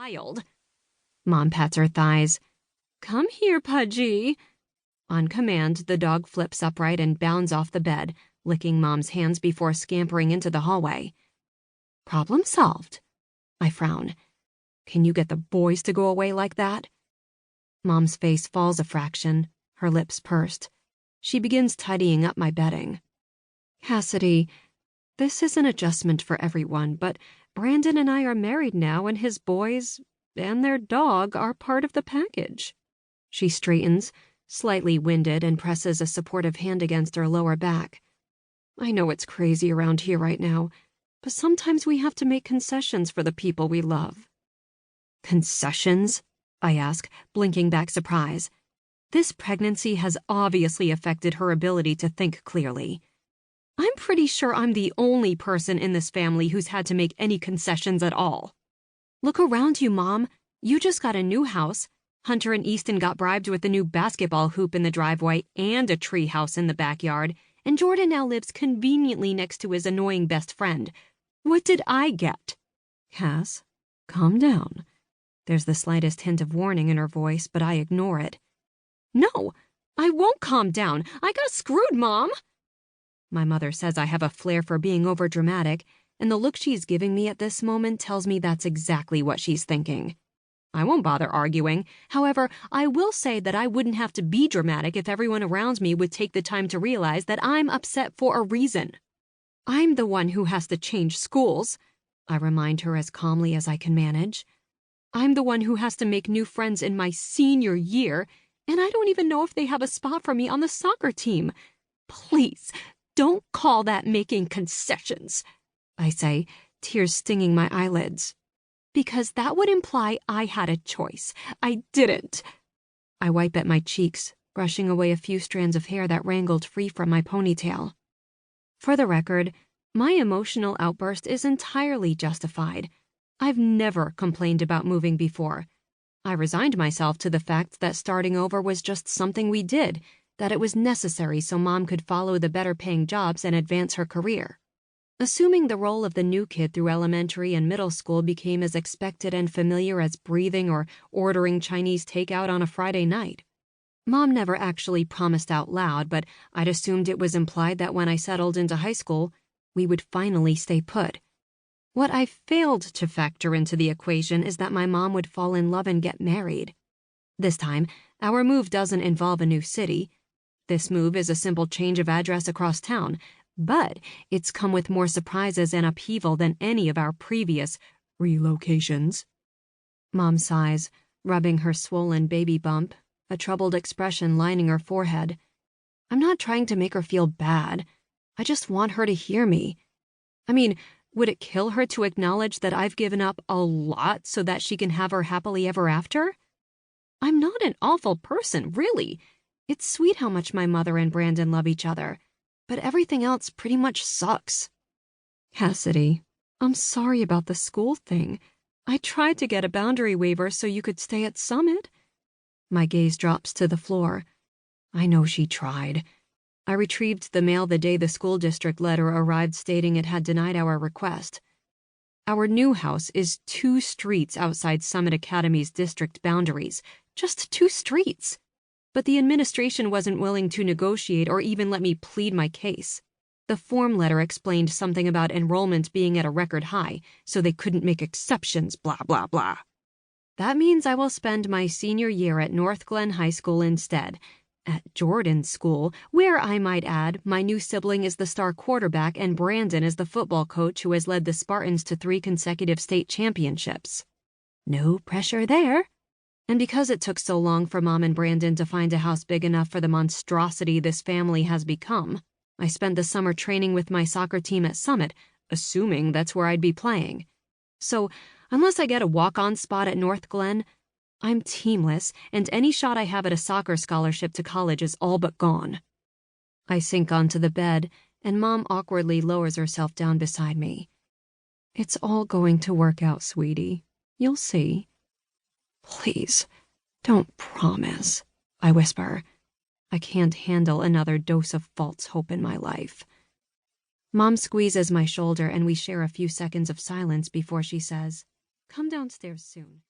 child. Mom pats her thighs. Come here, Pudgy. On command, the dog flips upright and bounds off the bed, licking Mom's hands before scampering into the hallway. Problem solved. I frown. Can you get the boys to go away like that? Mom's face falls a fraction, her lips pursed. She begins tidying up my bedding. Kassidy, this is an adjustment for everyone, but Brandon and I are married now, and his boys and their dog are part of the package. She straightens, slightly winded, and presses a supportive hand against her lower back. I know it's crazy around here right now, but sometimes we have to make concessions for the people we love. Concessions? I ask, blinking back surprise. This pregnancy has obviously affected her ability to think clearly. I'm pretty sure I'm the only person in this family who's had to make any concessions at all. Look around you, Mom. You just got a new house. Hunter and Easton got bribed with a new basketball hoop in the driveway and a tree house in the backyard, and Jordan now lives conveniently next to his annoying best friend. What did I get? Cass, calm down. There's the slightest hint of warning in her voice, but I ignore it. No, I won't calm down. I got screwed, Mom. My mother says I have a flair for being overdramatic, and the look she's giving me at this moment tells me that's exactly what she's thinking. I won't bother arguing. However, I will say that I wouldn't have to be dramatic if everyone around me would take the time to realize that I'm upset for a reason. I'm the one who has to change schools, I remind her as calmly as I can manage. I'm the one who has to make new friends in my senior year, and I don't even know if they have a spot for me on the soccer team. Please, don't call that making concessions, I say, tears stinging my eyelids. Because that would imply I had a choice. I didn't. I wipe at my cheeks, brushing away a few strands of hair that wrangled free from my ponytail. For the record, my emotional outburst is entirely justified. I've never complained about moving before. I resigned myself to the fact that starting over was just something we did, that it was necessary so Mom could follow the better-paying jobs and advance her career. Assuming the role of the new kid through elementary and middle school became as expected and familiar as breathing or ordering Chinese takeout on a Friday night. Mom never actually promised out loud, but I'd assumed it was implied that when I settled into high school, we would finally stay put. What I failed to factor into the equation is that my mom would fall in love and get married. This time, our move doesn't involve a new city. This move is a simple change of address across town, but it's come with more surprises and upheaval than any of our previous relocations. Mom sighs, rubbing her swollen baby bump, a troubled expression lining her forehead. I'm not trying to make her feel bad. I just want her to hear me. I mean, would it kill her to acknowledge that I've given up a lot so that she can have her happily ever after? I'm not an awful person, really. It's sweet how much my mother and Brandon love each other, but everything else pretty much sucks. Kassidy, I'm sorry about the school thing. I tried to get a boundary waiver so you could stay at Summit. My gaze drops to the floor. I know she tried. I retrieved the mail the day the school district letter arrived stating it had denied our request. Our new house is 2 streets outside Summit Academy's district boundaries. Just 2 streets. But the administration wasn't willing to negotiate or even let me plead my case. The form letter explained something about enrollment being at a record high, so they couldn't make exceptions, blah, blah, blah. That means I will spend my senior year at North Glen High School instead, at Jordan's school, where, I might add, my new sibling is the star quarterback and Brandon is the football coach who has led the Spartans to 3 consecutive state championships. No pressure there. And because it took so long for Mom and Brandon to find a house big enough for the monstrosity this family has become, I spent the summer training with my soccer team at Summit, assuming that's where I'd be playing. So, unless I get a walk-on spot at North Glen, I'm teamless, and any shot I have at a soccer scholarship to college is all but gone. I sink onto the bed, and Mom awkwardly lowers herself down beside me. It's all going to work out, sweetie. You'll see. Please, don't promise, I whisper. I can't handle another dose of false hope in my life. Mom squeezes my shoulder and we share a few seconds of silence before she says, "Come downstairs soon."